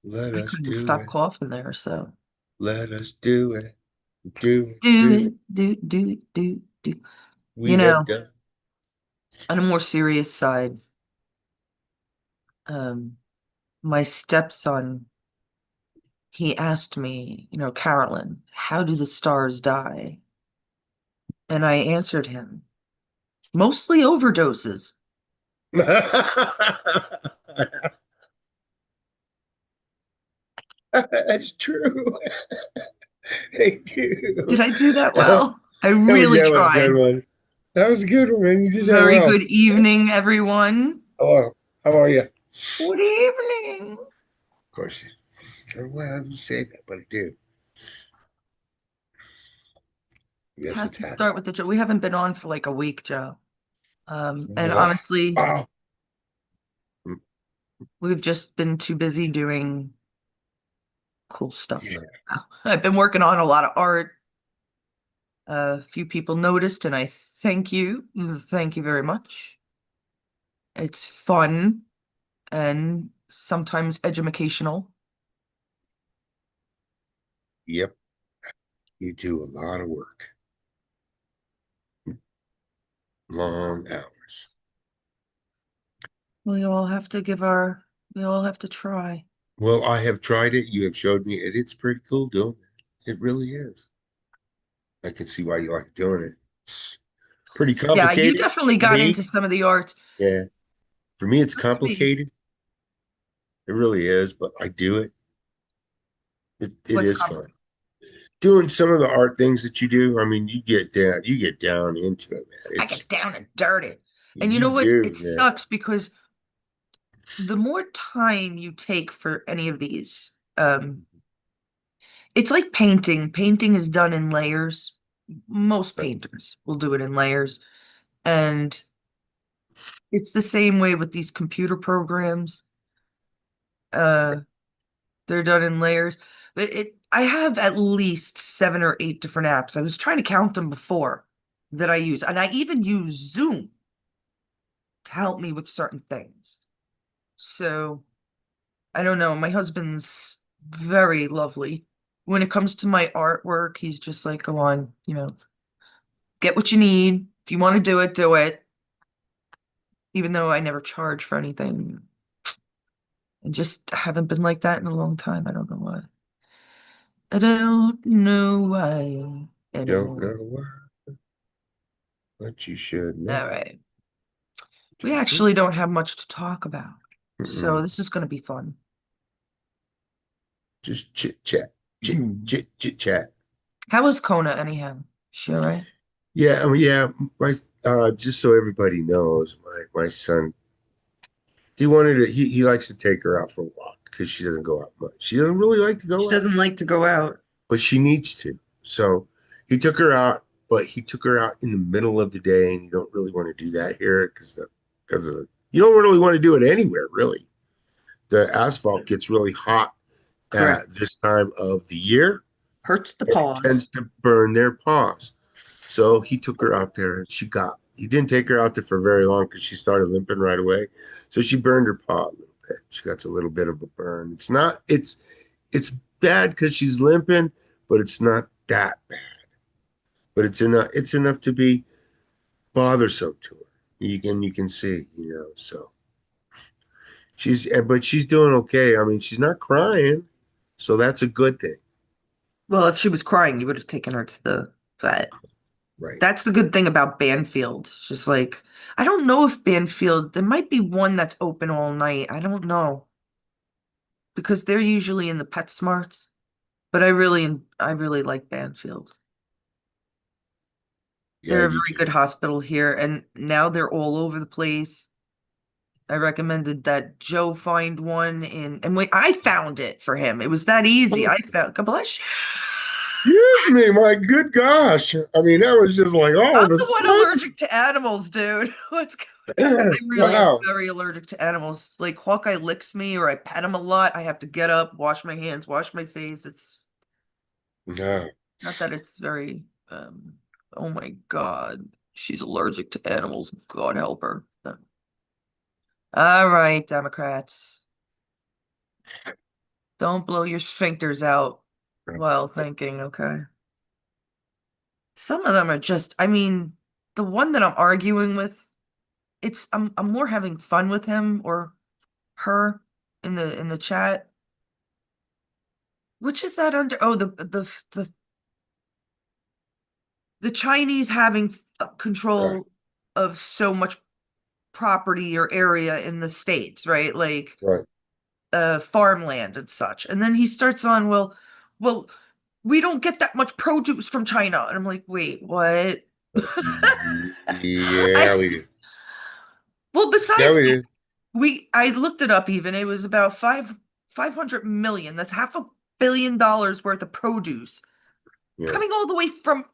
Let I us couldn't do stop it. coughing there, so Let us do it. Do it. do Do it. it, do. You We have know, done. on a more serious side, um, my stepson, he asked me, Carolyn, how do the stars die? And I answered him, mostly overdoses. That's true. They Did do. I do that Oh, well? I yeah, really that was a good tried. one. That was a good one, man. You did that Very well. good evening, everyone. Hello. How are you? Of Good evening. course. Well, I don't say that, but I do. Yes, Has it's to happening. start with the Joe. We haven't been on for like a week, Joe. And Wow. honestly, Wow. we've just been too busy doing cool stuff. Yeah. I've been working on a lot of art. A few people noticed, and I thank you. Thank you very much. It's fun and sometimes educational. Yep. You do a lot of work, long hours. We all have to try. Well, I have tried it. You have showed me it. It's pretty cool doing it. It really is. I can see why you like doing it. It's pretty Yeah, you complicated definitely for got me. into some of the art. Yeah. For me, it's Let's see. complicated. It really is, but I do it. It What's is coming? fun. Doing some of the art things that you do, I mean, you get down into it, man. I get down and dirty. And you You know what? do, It man. sucks because the more time you take for any of these, it's like painting. Painting is done in layers. Most painters will do it in layers. And it's the same way with these computer programs. Uh, they're done in layers. But I have at least 7 or 8 different apps. I was trying to count them before that I use. And I even use Zoom to help me with certain things. So I don't know. My husband's very lovely. When it comes to my artwork, he's just like, go on, get what you need. If you want to do it, do it. Even though I never charge for anything. I just haven't been like that in a long time. I don't know why. I don't know why Don't anymore. know why, but you should know. All right. We actually don't have much to talk about. So Mm-mm. this is going to be fun. Just chit chat, chit chit chit chat. How is Kona anyhow? Sure, right? Yeah, I mean, yeah. My just so everybody knows, my son, he wanted to. He likes to take her out for a walk because she doesn't go out much. She doesn't really like to She go out, doesn't like to go out. but she needs to. So he took her out, but he took her out in the middle of the day, and you don't really want to do that here because of you don't really want to do it anywhere, really. The asphalt gets really hot at Correct. this time of the year, Hurts the and it paws. tends to burn their paws. So he took her out there, and he didn't take her out there for very long because she started limping right away. So she burned her paw a little bit. She got a little bit of a burn. It's bad because she's limping, but it's not that bad. But it's enough to be bothersome to her. You can see, so but she's doing okay. I mean, she's not crying, so that's a good thing. Well, if she was crying, you would have taken her to the vet. Right. That's the good thing about Banfield. It's just like, I don't know if Banfield, there might be one that's open all night. I don't know because they're usually in the PetSmarts, but I really like Banfield. Yeah, I They're a do very too. good hospital here, and now they're all over the place. I recommended that Joe find one and wait, I found it for him. It was that easy. I found, God bless you. Excuse me, my good gosh. I mean, that was just like all I'm of a the one sudden. allergic to animals, dude. What's I really am Wow. very allergic to animals. Like Hawkeye licks me or I pet him a lot. I have to get up, wash my hands, wash my face. It's No. not that it's very oh my God. She's allergic to animals. God help her. All right, Democrats. Don't blow your sphincters out while thinking, okay. Some of them are just, I mean, the one that I'm arguing with, I'm more having fun with him or her in the chat. Which is that under? Oh, the Chinese having Right, control of so much property or area in the States, right? Like right. farmland and such. And then he starts on, well, we don't get that much produce from China. And I'm like, wait, what? Yeah, I we do. well, Yeah, besides we that, do. I looked it up even. It was about 500 million. That's $500 million worth of produce Yeah. coming all the way from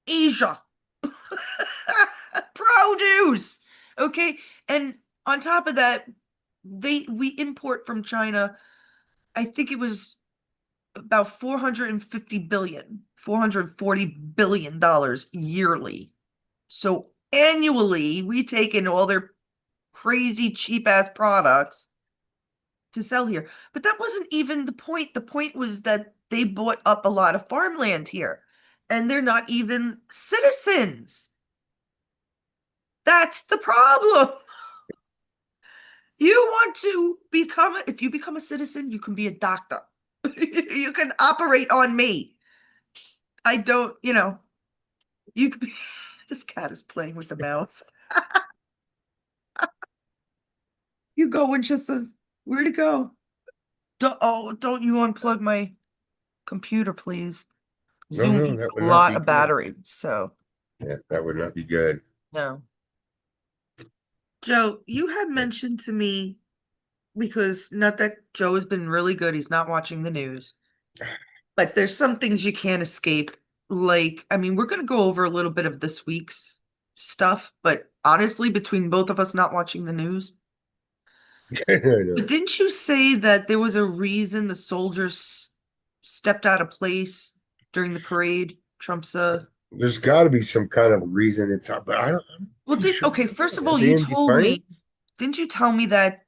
Asia. Produce. Okay. And on top of that, we import from China, I think it was about 440 billion dollars yearly. So annually, we take in all their crazy cheap ass products to sell here. But that wasn't even the point. The point was that they bought up a lot of farmland here, and they're not even citizens. That's the problem. You want to become, if you become a citizen, you can be a doctor. You can operate on me. I don't, you could be, this cat is playing with the mouse. You go and just says, where'd it go? Don't you unplug my computer, please? No, Zoom no, eats that a would not lot be of good. battery, so Yeah, that would not be good. no. Joe, you had Yeah. mentioned to me because not that Joe has been really good, he's not watching the news, but there's some things you can't escape. Like, I mean, we're going to go over a little bit of this week's stuff, but honestly, between both of us not watching the news, I but know. didn't you say that there was a reason the soldiers stepped out of place during the parade? Trump's There's got to be some kind of reason it's up, but I'm not well, too did sure okay, first what. of Are all, they you in told me, defiance? didn't you tell me that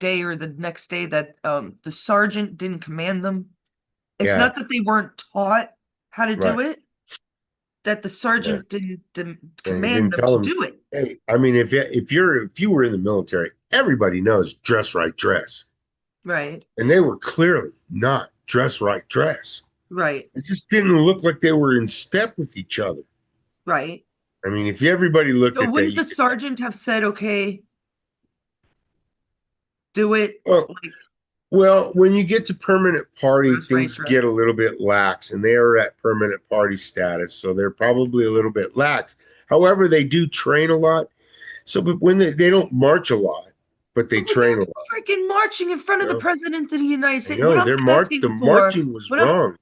day or the next day that the sergeant didn't command them? It's Yeah, not that they weren't taught how to do right. it, that the Yeah. sergeant didn't And he command didn't them tell to them, do it. hey, I mean, if you were in the military, everybody knows dress right dress. Right, And they were clearly not dress right dress. right, It just didn't look like they were in step with each other. right. I mean, if everybody looked So at that, wouldn't you the could, sergeant have said, okay, do it well, like well, when you get to permanent party, dress right, things dress? get a little bit lax, and they are at permanent party status, so they're probably a little bit lax. However, they do train a lot. So, but when they don't march a lot, but they But when train you're a lot. freaking marching in front You of the know, president of the United I States, what know I'm the asking for, marching was what I'm wrong.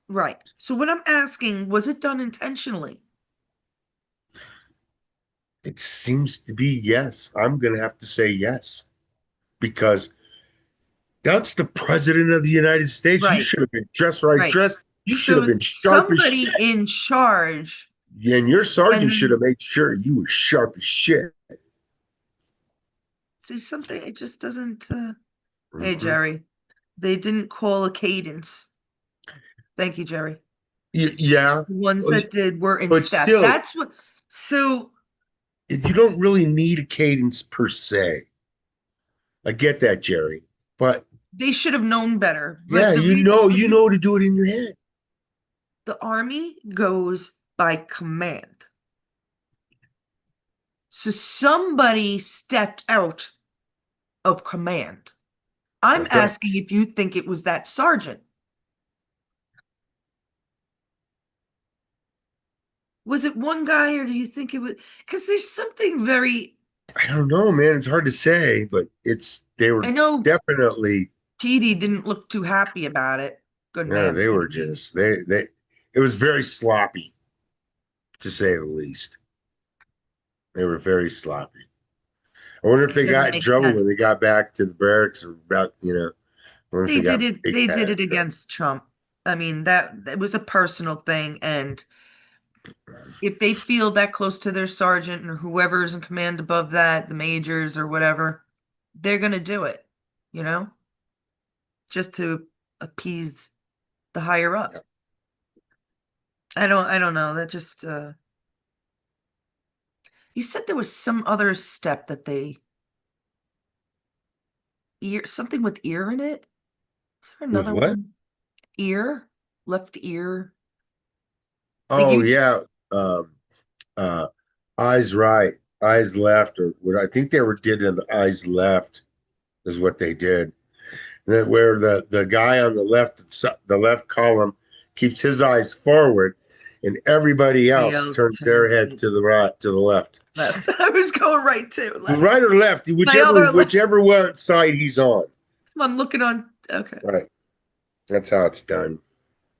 right. So what I'm asking, was it done intentionally? It seems to be yes. I'm going to have to say yes because that's the president of the United States. You Right, should have been dressed right, right. dressed. You should have So been sharp as somebody shit. in charge, And your sergeant should when have made sure you were sharp as shit. see something, it just doesn't. Hey, Hmm. Jerry, they didn't call a cadence. Thank you, Jerry. Yeah, The ones that did were in but step. still, That's what. So you don't really need a cadence per se. I get that, Jerry. But they should have known better. yeah, But the reason you know to do it in your head. the army goes by command. So somebody stepped out of command. I'm Okay. asking if you think it was that sergeant. Was it one guy, or do you think it was? Because there's something very. I don't know, man. It's hard to say, but they I were know definitely, Petey didn't look too happy about it. Good yeah, man, they were Petey. just, it was very sloppy, to say the least. They were very sloppy. I wonder if It they doesn't got in make trouble when sense. they got back to the barracks or about, I wonder if They they did got it. big They time did in it trouble. against Trump. I mean, that it was a personal thing, and if they feel that close to their sergeant or whoever is in command above that, the majors or whatever, they're gonna do it, you know, just to appease the higher Yeah. up. I don't know. That just you said there was some other step that they ear something with ear in it. Is there With another what? one? Ear, left ear. Like Oh you, yeah. Um, uh, eyes right, eyes left, or what I think they were did in the eyes left is what they did. That where the guy on the left column keeps his eyes forward, and everybody else Leo's turns their turns head to the right, to the left, left. I was going right too, left. right or left, My other left. whichever one side he's on. I'm looking on. Okay. Right, that's how it's done.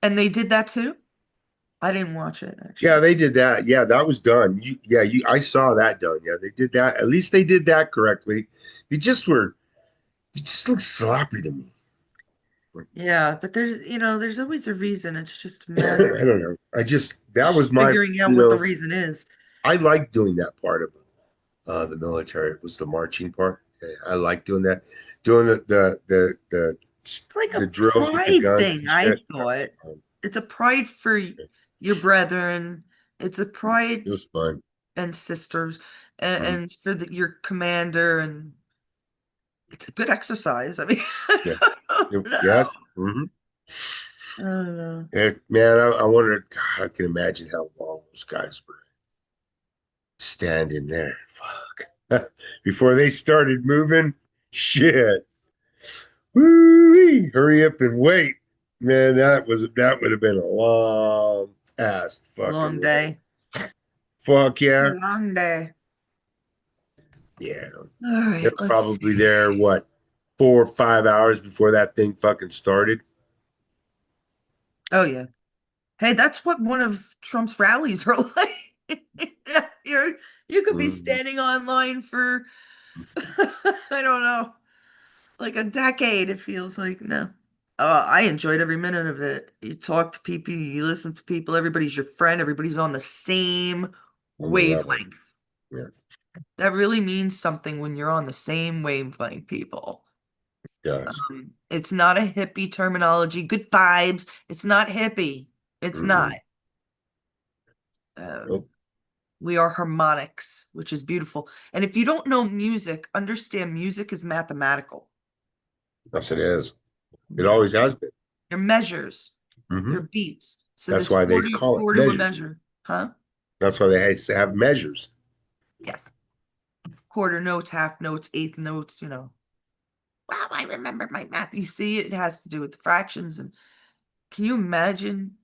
And they did that too? I didn't watch it Yeah, actually. they did that. Yeah, that was done. I saw that done. Yeah, they did that. At least they did that correctly. They just were, they just looked sloppy to me. Yeah, but there's always a reason. It's just a matter I don't know. That was my, figuring out you what the know, reason is. I like doing that part of the military. It was the marching part. Yeah, I like doing that, doing It's like the a drills with the pride guns thing, and I shit. That thought. was fun. It's a pride for your brethren. It's a pride It was fun. and sisters Mhm. and for your commander, and it's a good exercise. I mean, Yeah. I don't know. Yes. Hmm. I don't know. Man, I wondered. God, I can imagine how long those guys were standing there. Fuck. Before they started moving. Shit. Woo-wee. Hurry up and wait. Man, that would have been a long ass fucking Long wait. day. Fuck It's a yeah. long day. Yeah. All They right, were let's probably see. there, what, 4 or 5 hours before that thing fucking started. Oh yeah. Hey, that's what one of Trump's rallies are like. You could be Mhm. standing online for I don't know, like a decade, it feels like. No. I enjoyed every minute of it. You talk to people, you listen to people, everybody's your friend, everybody's on the same On the level. wavelength. Yeah, That really means something when you're on the same wavelength, people. it does. It's not a hippie terminology. Good vibes. It's not hippie. It's not. Mm-mm. Um, Nope. we are harmonics, which is beautiful. And if you don't know music, understand music is mathematical. Yes, it is. It Yeah. always has been. They're measures, Hmm. they're beats. So That's there's why they 40, call it 4 to a measures. measure. Huh? That's why they have measures. Yes. Quarter notes, half notes, eighth notes, you know. Wow, I remember my math. You see, it has to do with the fractions. And can you imagine?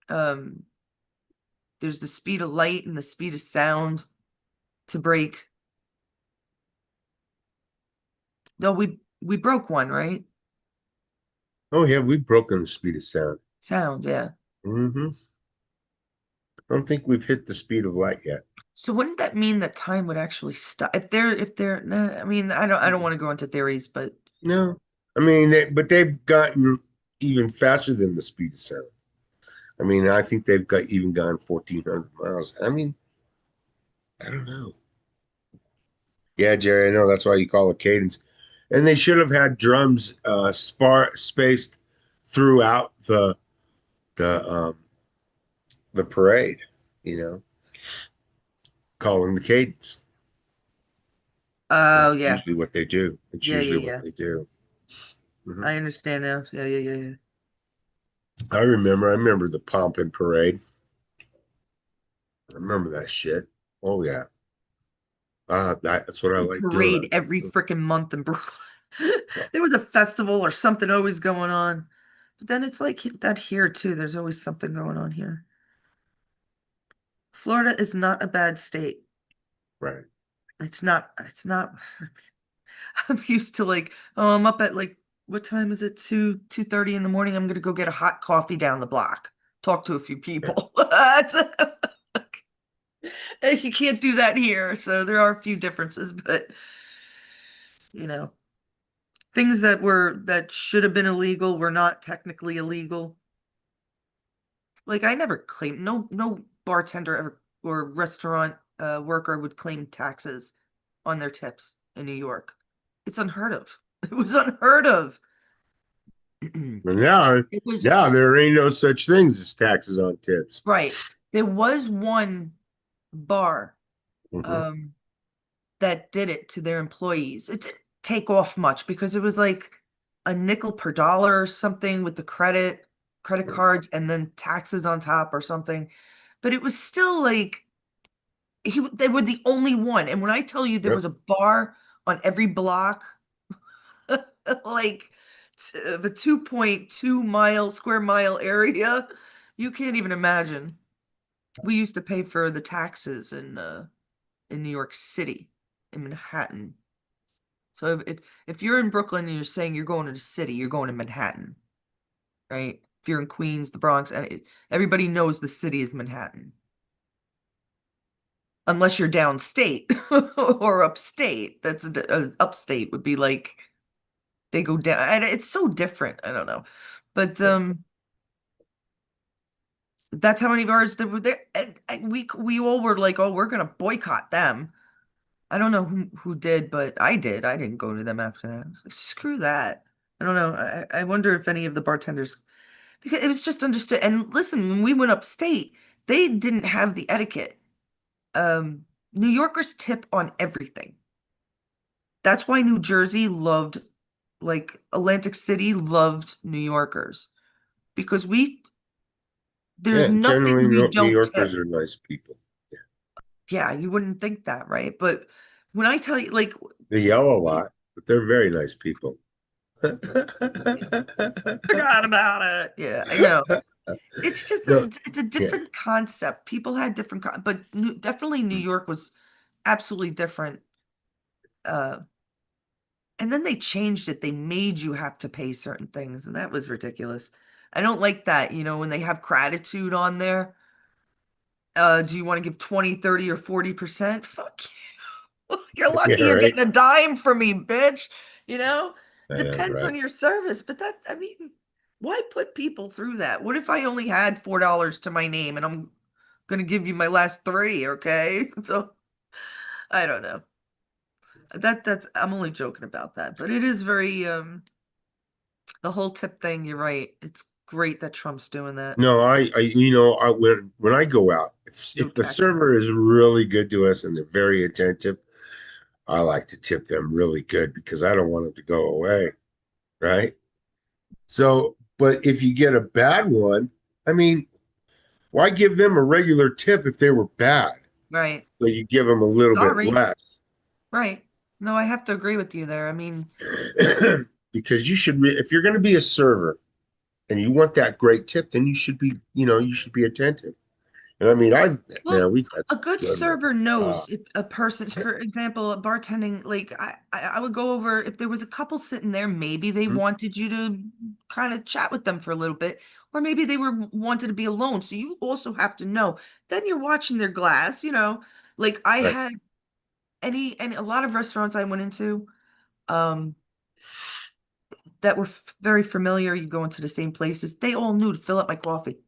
Um, there's the speed of light and the speed of sound to break. No, we broke one, right? Oh, yeah, we've broken the speed of sound. Sound, yeah. Hmm. I don't think we've hit the speed of light yet. So wouldn't that mean that time would actually stop? If they're nah, I mean, I don't want to go into theories, but No. I mean, but they've gotten even faster than the speed of sound. I mean, I think they've got even gone 1,400 miles. I mean, I don't know. Yeah, Jerry, I know that's why you call it cadence. And they should have had drums spaced throughout the the parade, you know, calling the cadence. oh That's yeah. usually what they do. It's Yeah, yeah, usually what yeah. they do. Hmm. I understand now. Yeah, yeah, yeah, yeah. I remember the pomp and parade. I remember that shit. Oh yeah. That's what I A like doing. parade I like every doing. freaking month in Brooklyn. There was a festival or something always going on. But then it's like that here too. There's always something going on here. Florida is not a bad state. Right. It's not I'm used to like, oh, I'm up at like what time is it? 2:30 in the morning. I'm gonna go get a hot coffee down the block. Talk to a few Yeah. people. You can't do that here. So there are a few differences, but you know, things that should have been illegal were not technically illegal. Like I never claimed no bartender ever or restaurant worker would claim taxes on their tips in New York. It's unheard of. It was unheard of. And now, It was now there ain't no such things as taxes on tips. right. There was one bar Hmm. um that did it to their employees. It didn't take off much because it was like a nickel per dollar or something with the credit cards and then taxes on top or something. But it was still like they were the only one. And when I tell you there Yep. was a bar on every block, like the 2.2 square mile area, you can't even imagine. We used to pay for the taxes in New York City, in Manhattan. So if you're in Brooklyn and you're saying you're going to the city, you're going to Manhattan, right? If you're in Queens, the Bronx, everybody knows the city is Manhattan. Unless you're downstate or upstate. Upstate would be like they go down, and it's so different. I don't know, but that's how many bars there were there, and we all were like, oh, we're gonna boycott them. I don't know who did, but I did. I didn't go to them after that. I was like, screw that. I don't know. I wonder if any of the bartenders, because it was just understood. And listen, when we went upstate, they didn't have the etiquette. Um, New Yorkers tip on everything. That's why New Jersey loved, like Atlantic City loved New Yorkers because there's Yeah, nothing generally, we New don't Yorkers tip. are nice people. Yeah, you wouldn't think that, right? But when I tell you, like, They yell a lot, but they're very nice people. forgot about it. Yeah, I know. It's just No, it's a yeah, different concept. People had different, but definitely New York was absolutely different. Uh, and then they changed it. They made you have to pay certain things, and that was ridiculous. I don't like that, when they have gratitude on there. Do you want to give 20, 30, or 40%? Fuck you. You're yeah, lucky you're right. getting a dime from me, bitch. You know? I know, Depends right. on your service, but I mean, why put people through that? What if I only had $4 to my name and I'm gonna give you my last three, okay? So I don't know. That's I'm only joking about that, but it is very the whole tip thing, you're right. It's great that Trump's doing that. No, when I go out, No if the taxes. server is really good to us and they're very attentive, I like to tip them really good because I don't want it to go away, right? So, but if you get a bad one, I mean, why give them a regular tip if they were bad? Right. So you give them a little bit Sorry. less. Right. No, I have to agree with you there. I mean, Because if you're going to be a server and you want that great tip, then you should be attentive. And I mean, well, we've had a some good good server ones. knows if a person, for example, bartending, like I would go over if there was a couple sitting there, maybe they Mhm. wanted you to kind of chat with them for a little bit, or maybe they were wanted to be alone. So you also have to know. Then you're watching their glass. Like I Right. had and a lot of restaurants I went into, um, that were very familiar. You go into the same places. They all knew to fill up my coffee.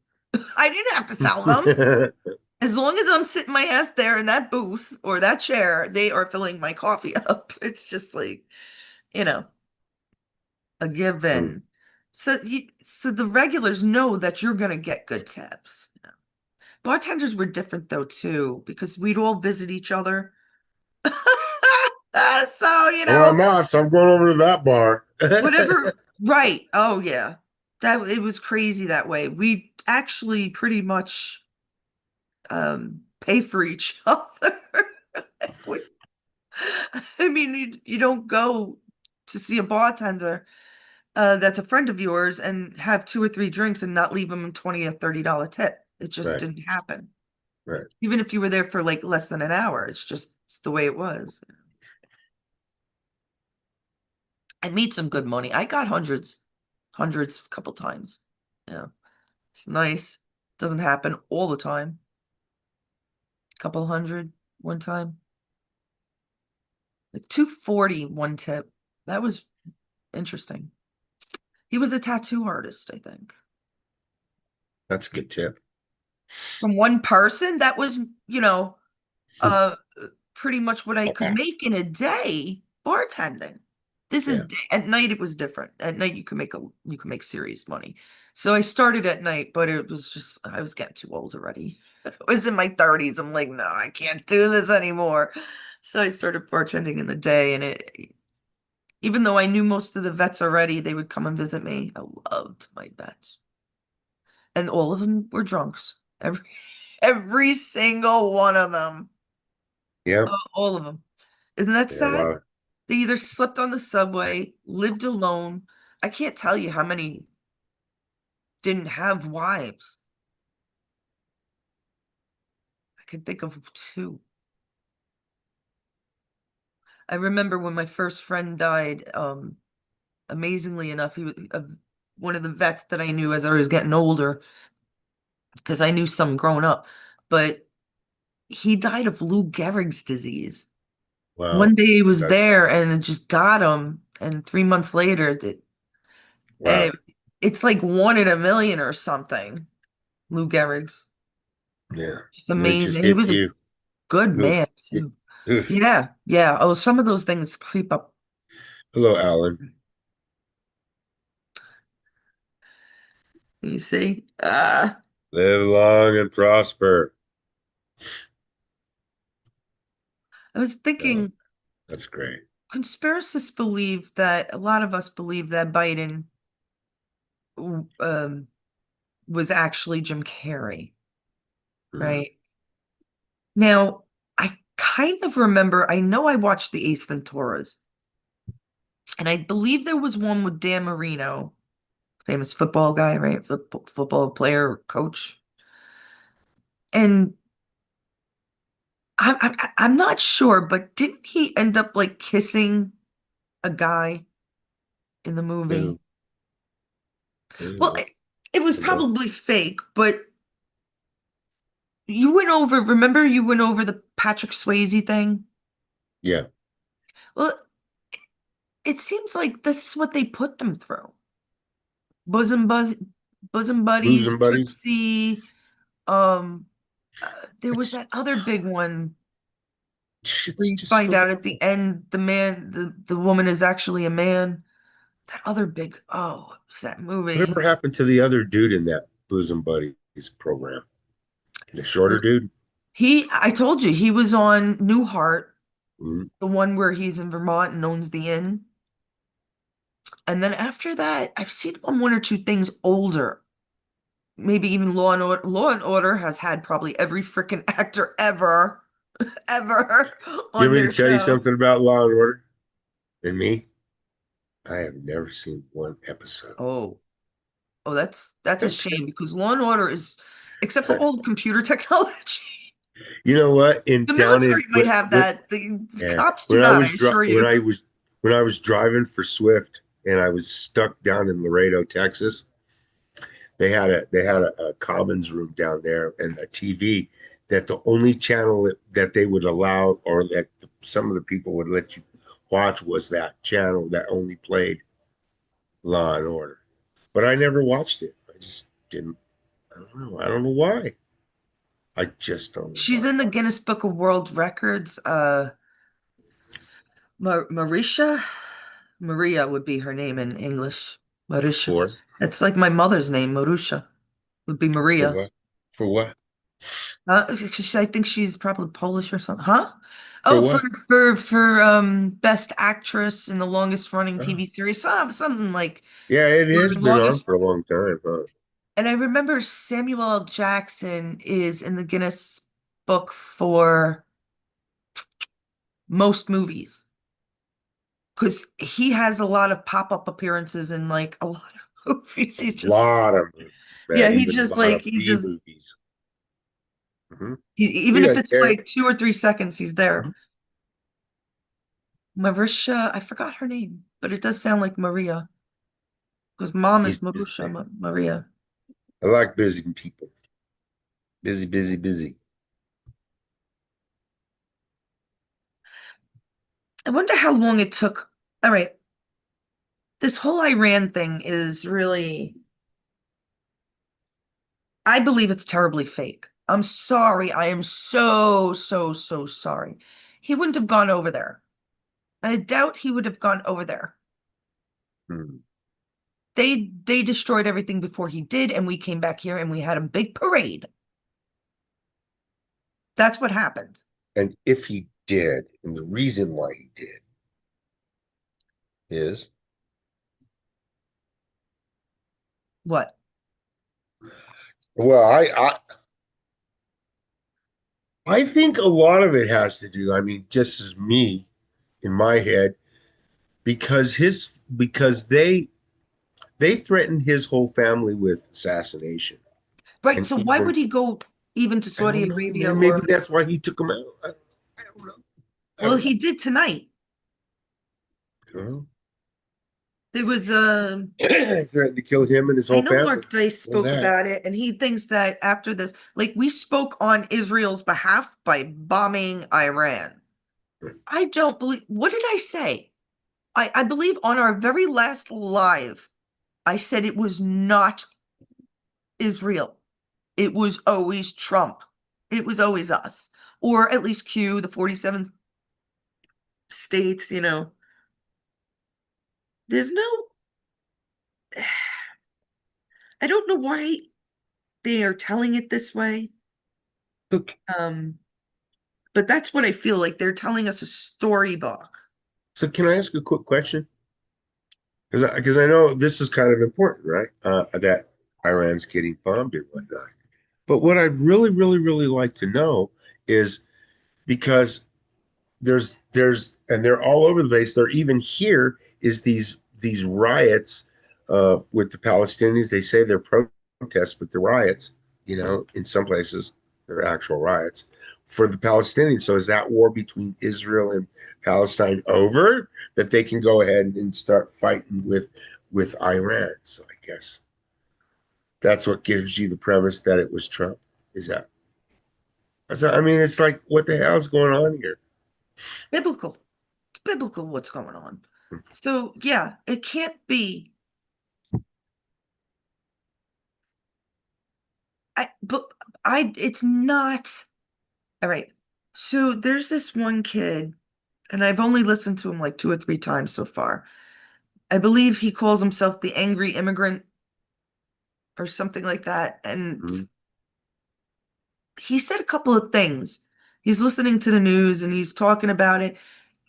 I didn't have to tell them. As long as I'm sitting my ass there in that booth or that chair, they are filling my coffee up. It's just like, you know, a given. So the regulars know that you're gonna get good tips. Bartenders were different though too, because we'd all visit each other. So, Well, I'm going over to that bar. whatever, right. Oh yeah. That it was crazy that way. We actually pretty much pay for each other. We I mean, you don't go to see a bartender that's a friend of yours and have two or three drinks and not leave them a 20 or $30 tip. It just Right, didn't happen. right. Even if you were there for like less than an hour, it's the way it was. I made some good money. I got hundreds a couple times. Yeah, it's nice. Doesn't happen all the time. Couple hundred one time. Like 240 one tip. That was interesting. He was a tattoo artist, I think. That's a good tip. From one person, that was, you know, uh pretty much what I could make in a day bartending. This is Yeah. at night it was different. At night you can make serious money. So I started at night, but it was just I was getting too old already. I was in my 30s. I'm like, no, I can't do this anymore. So I started bartending in the day, and it even though I knew most of the vets already, they would come and visit me. I loved my vets. And all of them were drunks. Every single one of them. Yeah. All of them. Isn't that Yeah. A sad? lot. They either slept on the subway, lived alone. I can't tell you how many didn't have wives. I can think of two. I remember when my first friend died, amazingly enough, he was one of the vets that I knew as I was getting older, because I knew some growing up, but he died of Lou Gehrig's disease. One Wow. day he was That's there and it just got him, and 3 months later, and wow. it's like 1 in a million or something. Lou Gehrig's. Yeah. Just And it just amazing. He hits was a you. good Oof. man too. Oof. Yeah, yeah. Oh, some of those things creep up. Hello, Alan. You see? Live long and prosper. I was Oh, thinking, that's great. conspiracists believe that a lot of us believe that Biden um, was actually Jim Carrey, Mm. right? Now, I kind of remember, I know I watched the Ace Venturas, and I believe there was one with Dan Marino, famous football guy, right? Football player, coach. And I'm not sure, but didn't he end up like kissing a guy in the movie? Who? Well, Who? it was What? probably fake, but remember you went over the Patrick Swayze thing? Yeah. Well, it seems like this is what they put them through. Bosom buzz, bosom buddies, Bosom buddies. Tootsie, um, there was It's, that other big one where it's you just find so out at the end the woman is actually a man. That other big, oh, it's that movie. whatever happened to the other dude in that bosom buddies program? The shorter dude? I told you, he was on Newhart, Mhm. the one where he's in Vermont and owns the inn. And then after that, I've seen him on one or two things older. Maybe even Law and Order. Law and Order has had probably every freaking actor ever, ever You on want me their to tell you show. something about Law and Order and me? I have never seen one episode. Oh, oh, that's a shame because Law and Order is, except for all the computer technology. You know what? In The down in military might have what that. The yeah, cops do not, I assure when you. I was driving for Swift and I was stuck down in Laredo, Texas, they had a commons room down there and a TV that the only channel that they would allow or that some of the people would let you watch was that channel that only played Law and Order. But I never watched it. I just didn't. I don't know. I don't know why. I just don't know She's why. in the Guinness Book of World Records. Marisha? Maria would be her name in English. Marisha. For It's like my mother's name, Marusha, would be Maria. what? For what? I think she's probably Polish or something. Huh? For Oh, what? for best actress in the longest running Oh, TV series, something like yeah, it has been on longest. for a long time, huh? And I remember Samuel L. Jackson is in the Guinness book for most movies because he has a lot of pop-up appearances in like a lot of movies. A He's just lot of movies, yeah, man. Even a lot of B movies. Hmm. even He if doesn't it's care. like 2 or 3 seconds, he's there. Marisha, I forgot her name, but it does sound like Maria because mom He's is busy, Marusha, man. Maria. I like busy people. Busy, busy, busy. I wonder how long it took. All right, this whole Iran thing is really, I believe it's terribly fake. I'm sorry. I am so, so, so sorry. He wouldn't have gone over there. I doubt he would have gone over there. Hmm. They destroyed everything before he did, and we came back here and we had a big parade. That's what happened. And if he did, and the reason why he did is, What? well, I think a lot of it has to do, I mean, just as me in my head, because they threatened his whole family with assassination. Right, And so why would even he go even to I Saudi don't know, Arabia man, maybe or, that's why he took him out. I don't know. I well, don't he did tonight. know. There was Threatened to kill him and his I whole know family. Mark Dice Know spoke that. about it, and he thinks that after this, like we spoke on Israel's behalf by bombing Iran. I don't believe, what did I say? I believe on our very last live, I said it was not Israel. It was always Trump. It was always us. Or at least Q, the 47 states, you know. There's no, I don't know why they are telling it this way. Look, Um, but that's what I feel like. They're telling us a storybook. so can I ask a quick question? Because I know this is kind of important, right? That Iran's getting bombed and whatnot. But what I'd really, really, really like to know is because and they're all over the place. They're even here is these riots with the Palestinians. They say they're protests, but they're riots. You know, in some places they're actual riots for the Palestinians. So is that war between Israel and Palestine over that they can go ahead and start fighting with Iran? So I guess that's what gives you the premise that it was Trump. Is that? So, I mean, it's like, what the hell is going on here? Biblical. It's biblical what's going on. So yeah, it can't be. But it's not. All right. So there's this one kid, and I've only listened to him like two or three times so far. I believe he calls himself the angry immigrant or something like that. And Mhm. he said a couple of things. He's listening to the news and he's talking about it.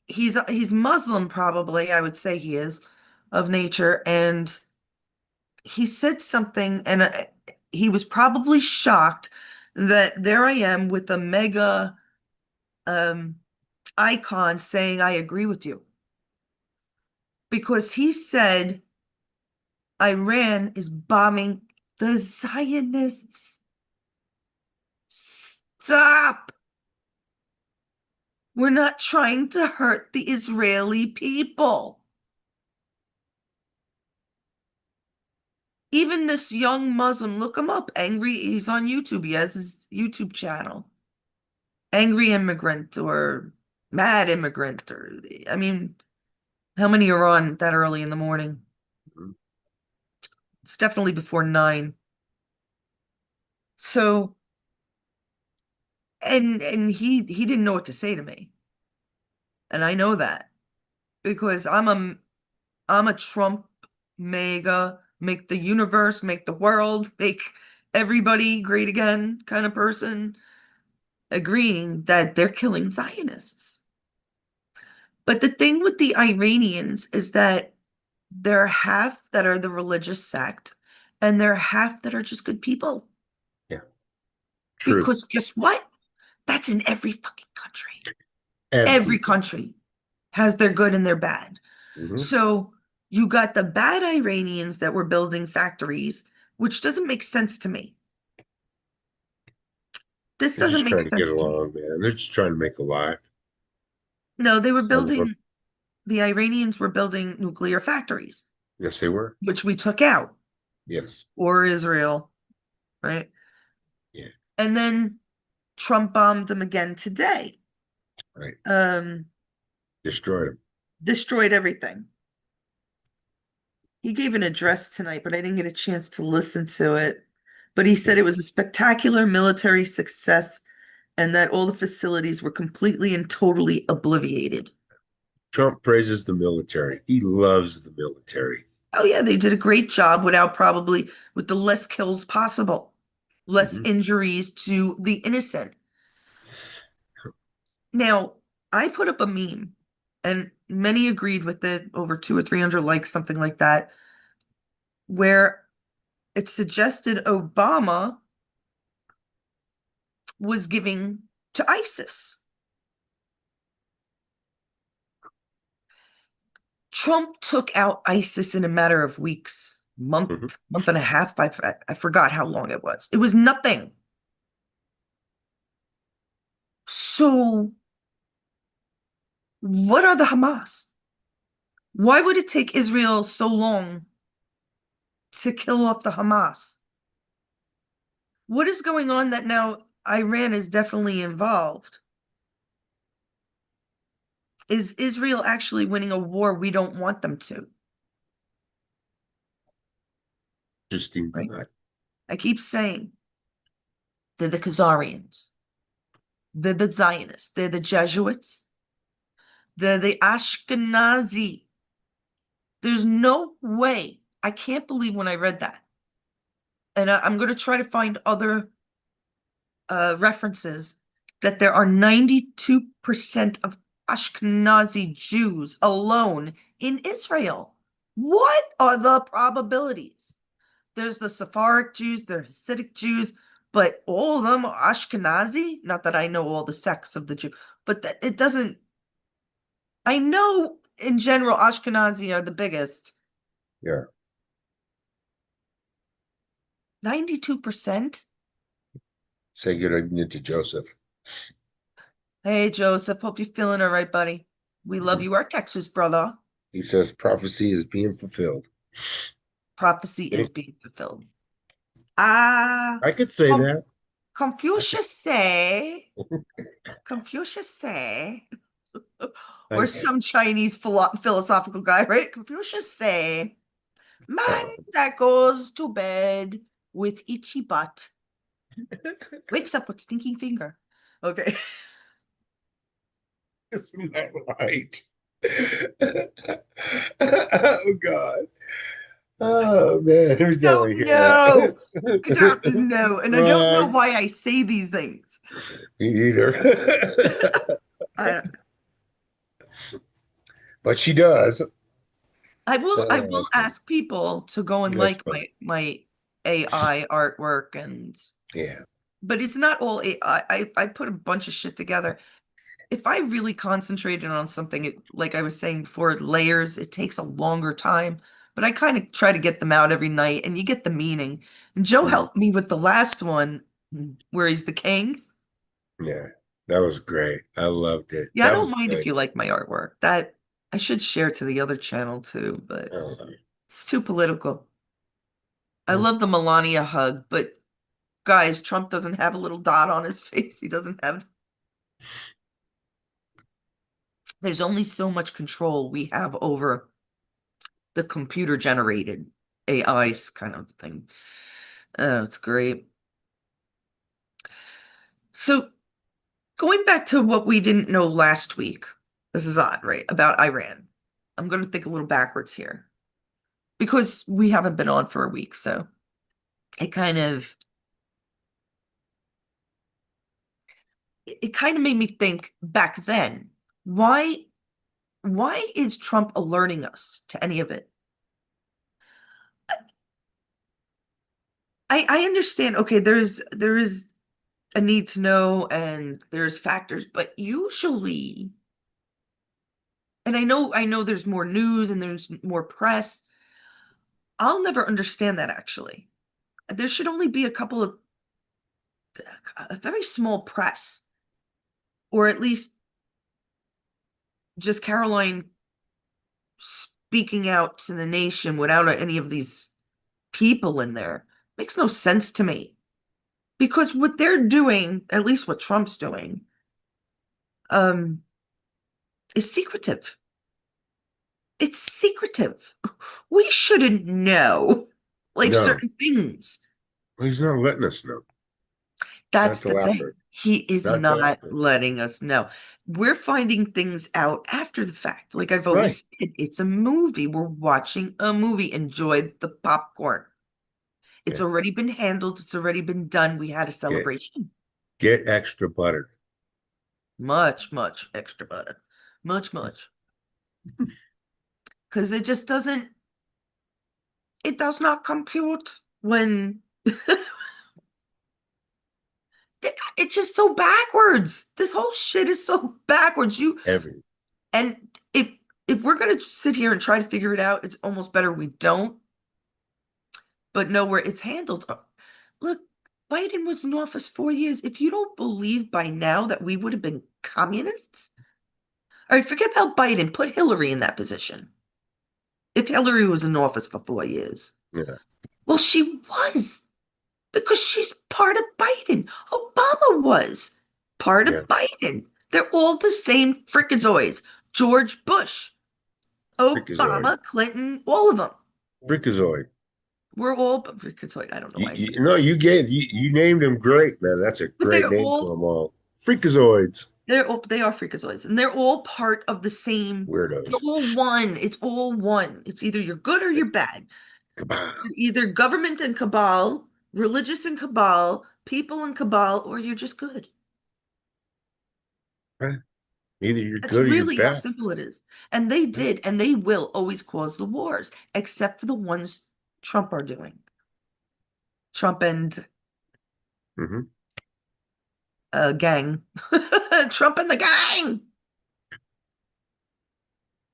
He's Muslim, probably, I would say he is, of nature, and he said something, and he was probably shocked that there I am with a mega um, icon saying I agree with you, because he said Iran is bombing the Zionists. Stop! We're not trying to hurt the Israeli people. Even this young Muslim, look him up. Angry, he's on YouTube. He has his YouTube channel. Angry immigrant or mad immigrant, or I mean, how many are on that early in the morning? It's definitely before 9. So, and he didn't know what to say to me. And I know that because I'm a Trump mega, make the universe, make the world, make everybody great again kind of person, agreeing that they're killing Zionists. But the thing with the Iranians is that there are half that are the religious sect, and there are half that are just good people. Yeah, true. Because guess what? That's in every fucking country. Every Everything. country has their good and their bad. Hmm. So you got the bad Iranians that were building factories, which doesn't make sense to me. This They're doesn't just make trying to get sense to me. along, man. They're just trying to make a life. No, they were Some of them. building, the Iranians were building nuclear factories, Yes, they were. which we took out, Yes. or Israel, right? Yeah. And then Trump bombed them again today. Right. Um, Destroyed them. Destroyed everything. He gave an address tonight, but I didn't get a chance to listen to it. But he said Yeah. it was a spectacular military success and that all the facilities were completely and totally obliterated. Trump praises the military. He loves the military. Oh yeah, they did a great job without probably with the less kills possible, less Mhm. injuries to the innocent. Now, I put up a meme and many agreed with it, over two or 300 likes, something like that, where it suggested Obama was giving to ISIS. Trump took out ISIS in a matter of weeks, Mhm. month and a half. I forgot how long it was. It was nothing. So, what are the Hamas? Why would it take Israel so long to kill off the Hamas? What is going on that now Iran is definitely involved? Is Israel actually winning a war we don't want them to? Interesting Right? thought. I keep saying they're the Khazarians, they're the Zionists, they're the Jesuits, they're the Ashkenazi. There's no way. I can't believe when I read that. And I'm going to try to find other references that there are 92% of Ashkenazi Jews alone in Israel. What are the probabilities? There's the Sephardic Jews, there's Hasidic Jews, but all of them are Ashkenazi. Not that I know all the sects of the Jew, but that it doesn't. I know in general Ashkenazi are the biggest. Yeah. 92%. Say good evening to Joseph. Hey Joseph, hope you're feeling all right, buddy. We love Mhm. you, our Texas brother. He says prophecy is being fulfilled. Prophecy Eh, is being fulfilled. Ah, I could say Con- that. I could. Confucius say, Confucius say, or I, some Chinese philosophical guy, right? Confucius say, man uh, that goes to bed with itchy butt wakes up with stinking finger. Okay. isn't that right? Oh God. Oh man, every time I Don't hear know. I don't that. know. And I don't know Right. why I say these things. Me either. I, But she does. I Oh, will that's funny. ask people to go and That's like funny. my AI artwork, and Yeah. but it's not all AI. I put a bunch of shit together. If I really concentrated on something, like I was saying before, layers, it takes a longer time. But I kind of try to get them out every night, and you get the meaning. And Joe Mhm. helped me with the last one, where he's the king. Yeah. That was great. I loved it. Yeah, I That don't was mind if good. you like my artwork. That I should share to the other channel too, I but love it. it's too political. I Mm. love the Melania hug, but guys, Trump doesn't have a little dot on his face. He doesn't have, there's only so much control we have over the computer generated AIs kind of thing. Oh, it's great. So going back to what we didn't know last week, this is odd, right? About Iran. I'm going to think a little backwards here because we haven't been on for a week. So it kind of, it kind of made me think back then, why, why is Trump alerting us to any of it? I understand, okay, there is a need to know and there's factors, but usually, and I know there's more news and there's more press. I'll never understand that actually. There should only be a couple of a very small press, or at least just Caroline speaking out to the nation without any of these people in there. Makes no sense to me. Because what they're doing, at least what Trump's doing, um, is secretive. It's secretive. We shouldn't know like No, certain things. he's not letting us know. Not That's till the thing. after. He is Not till not after. letting us know. We're finding things out after the fact. Like I've Right. always said, it's a movie. We're watching a movie. Enjoy the popcorn. It's Yes. already been handled. It's already been done. We had a Get celebration. get extra butter. Much, much extra butter. Much, much. Because it just doesn't, it does not compute when it's just so backwards. This whole shit is so backwards. You Every and if we're gonna sit here and try to figure it out, it's almost better we don't, but know where it's handled. Look, Biden was in office 4 years. If you don't believe by now that we would have been communists, all right, forget about Biden. Put Hillary in that position. If Hillary was in office for 4 years. yeah, Well, she was because she's part of Biden. Obama was part of yeah. Biden. They're all the same frickazoids. George Bush, Freakazoid. Obama, Clinton, all of them. Freakazoid. We're all frickazoid. I don't know why I said that. No, you named him great, man. That's a But great name for them all. Freakazoids. they are freakazoids, and they're all part of the same. They're Weirdos. all one. It's all one. It's either you're good or you're bad. Kabow. You're either government and cabal, religious and cabal, people and cabal, or you're just good. Right. Either you're That's good or you're really how bad. simple it is. And they Right. did, and they will always cause the wars, except for the ones Trump are doing. Trump and Hmm. gang. Trump and the gang.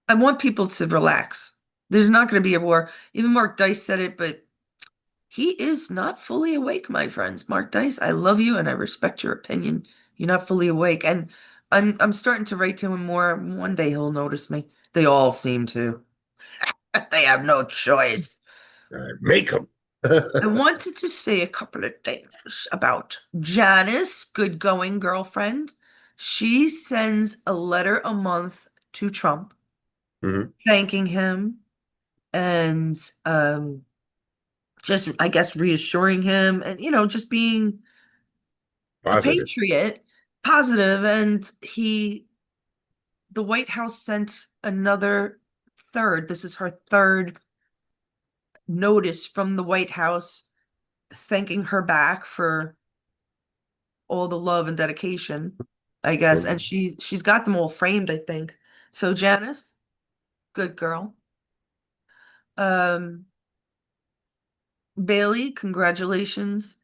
I want people to relax. There's not going to be a war. Even Mark Dice said it, but he is not fully awake, my friends. Mark Dice, I love you and I respect your opinion. You're not fully awake. And I'm starting to write to him more. One day he'll notice me. They all seem to. They have no choice. Make them. I wanted to say a couple of things about Janice, good going girlfriend. She sends a letter a month to Trump, Hmm. thanking him and just, I guess, reassuring him and, just being a Positive. patriot, positive. And the White House sent another third. This is her third notice from the White House thanking her back for all the love and dedication, I guess. And Mhm. she's got them all framed, I think. So Janice, good girl. Um, Bailey, congratulations.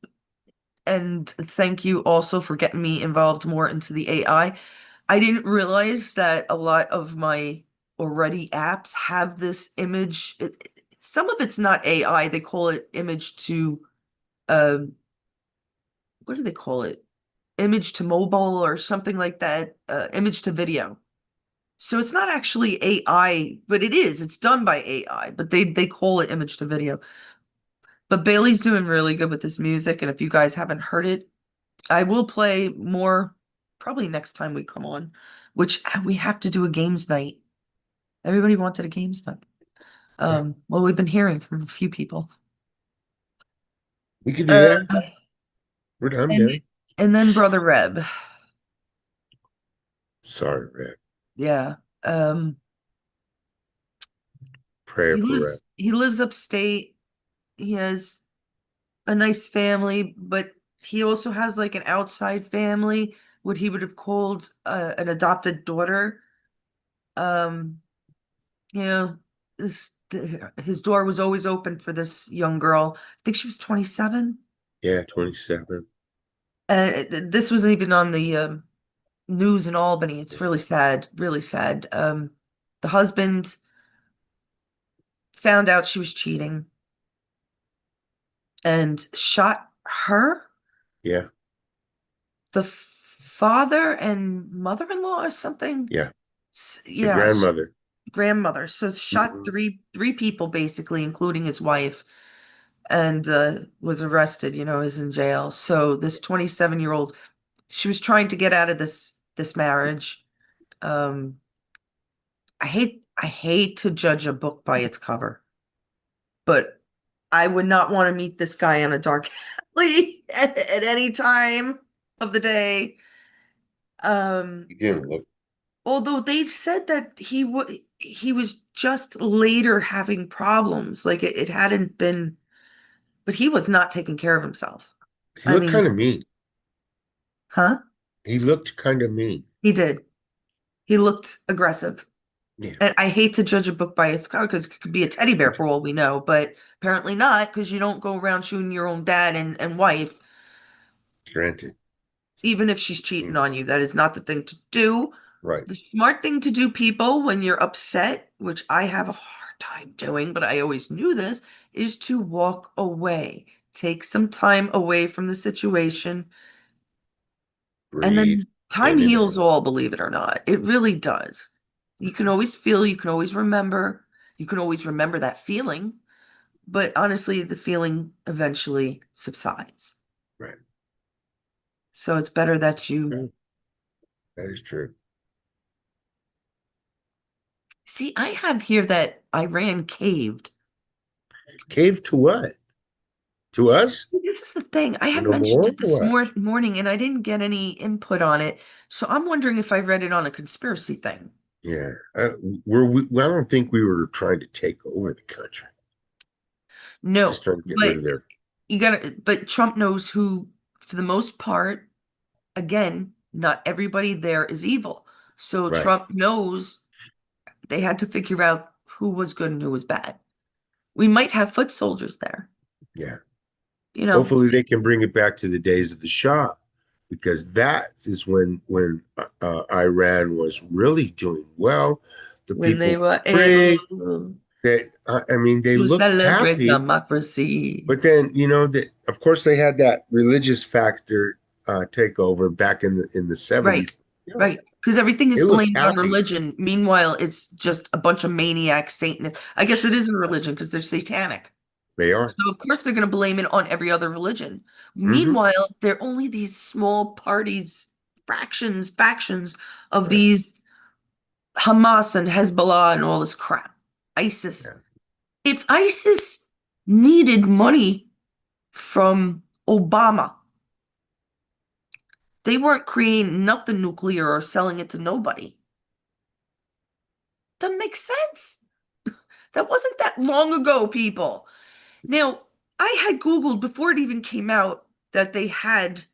And thank you also for getting me involved more into the AI. I didn't realize that a lot of my already apps have this image. Some of it's not AI. They call it image to, um, what do they call it? Image to mobile or something like that. Image to video. So it's not actually AI, but it is. It's done by AI, but they call it image to video. But Bailey's doing really good with this music, and if you guys haven't heard it, I will play more probably next time we come on, which we have to do a games night. Everybody wanted a games night. Well, we've been hearing from a few people. We could do Uh, that. I'm and down. and then Brother Reb. Sorry, Red. Yeah. Um, Prayer he for Red. lives upstate. He has a nice family, but he also has like an outside family, what he would have called an adopted daughter. Um, you know, his door was always open for this young girl. I think she was 27. Yeah, 27. This wasn't even on the news in Albany. It's Yeah. really sad, really sad. The husband found out she was cheating and shot her, Yeah. the father and mother-in-law or something. Yeah. The Yeah, grandmother. grandmother. So shot Mhm. three people basically, including his wife, and was arrested, is in jail. So this 27-year-old, she was trying to get out of this marriage. Um, I hate to judge a book by its cover, but I would not want to meet this guy on a dark alley at any time of the day. Um, He didn't look. Although they said that he was just later having problems, like it hadn't been, but he was not taking care of himself. He I looked mean, kind of mean. huh? He looked kind of mean. He did. He looked aggressive. Yeah. And I hate to judge a book by its cover because it could be a teddy bear for all we know, but apparently not because you don't go around shooting your own dad and wife, Granted. even if she's cheating Mm, on you. That is not the thing to do. right. The smart thing to do, people, when you're upset, which I have a hard time doing, but I always knew this, is to walk away. Take some time away from the situation, and Breathe then time in and heals out. all, believe it or not. It really does. You can always feel, you can always remember, you can always remember that feeling, but honestly, the feeling eventually subsides. Right. So it's better that you Mm, that is true. see. I have here that Iran caved. Cave to what? To us? This is the thing. I You had know mentioned more it or this what? morning and I didn't get any input on it. So I'm wondering if I read it on a conspiracy thing. Yeah. I don't think we were trying to take over the country. Just No, trying to get rid but of their but Trump knows who, for the most part, again, not everybody there is evil. So right. Trump knows they had to figure out who was good and who was bad. We might have foot soldiers there, Yeah. you know, Hopefully they can bring it back to the days of the Shah, because that is when Iran was really doing well. The when people they were were free. able I mean, they to looked celebrate happy, democracy. but then of course, they had that religious factor take over back in the Right, 70s. Yeah, right. Because everything is they looked blamed on happy. religion. Meanwhile, it's just a bunch of maniacs, Satanists. I guess it isn't a religion because they're satanic. They are. So of course they're going to blame it on every other religion. Hmm. Meanwhile, they're only these small parties, factions of Right. these Hamas and Hezbollah and all this crap. ISIS. Yeah. If ISIS needed money from Obama, they weren't creating nothing nuclear or selling it to nobody. Doesn't make sense. That wasn't that long ago, people. Now, I had Googled before it even came out that they had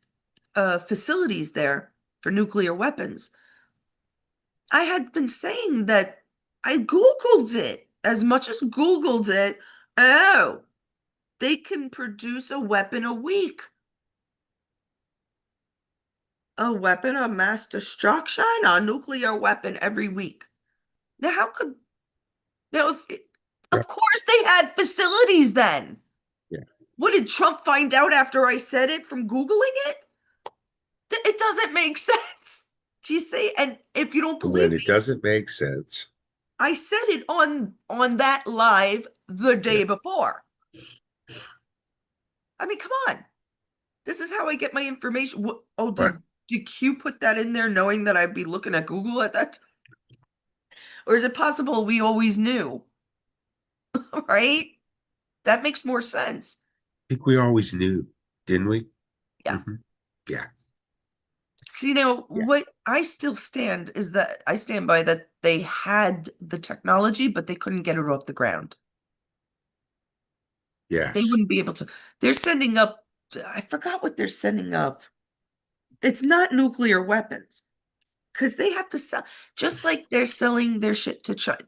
facilities there for nuclear weapons. I had been saying that I Googled it as much as Googled it. Oh, they can produce a weapon a week, a weapon of mass destruction, a nuclear weapon every week. Now, how could, now, if, Right. of course they had facilities then. Yeah. What did Trump find out after I said it from Googling it? It doesn't make sense. Do you see? And if you don't And believe when it me, doesn't make sense, I said it on that live the yeah. day before. I mean, come on. This is how I get my information. Oh, Right. did Q put that in there knowing that I'd be looking at Google at that time? Or is it possible we always knew? Right? That makes more sense. I think we always knew, didn't we? Yeah. Hmm. Yeah. See, now Yeah. what I still stand is that I stand by that they had the technology, but they couldn't get it off the ground. They Yes. wouldn't be able to. They're sending up, I forgot what they're sending up. It's not nuclear weapons because they have to sell, just like they're selling their shit to China.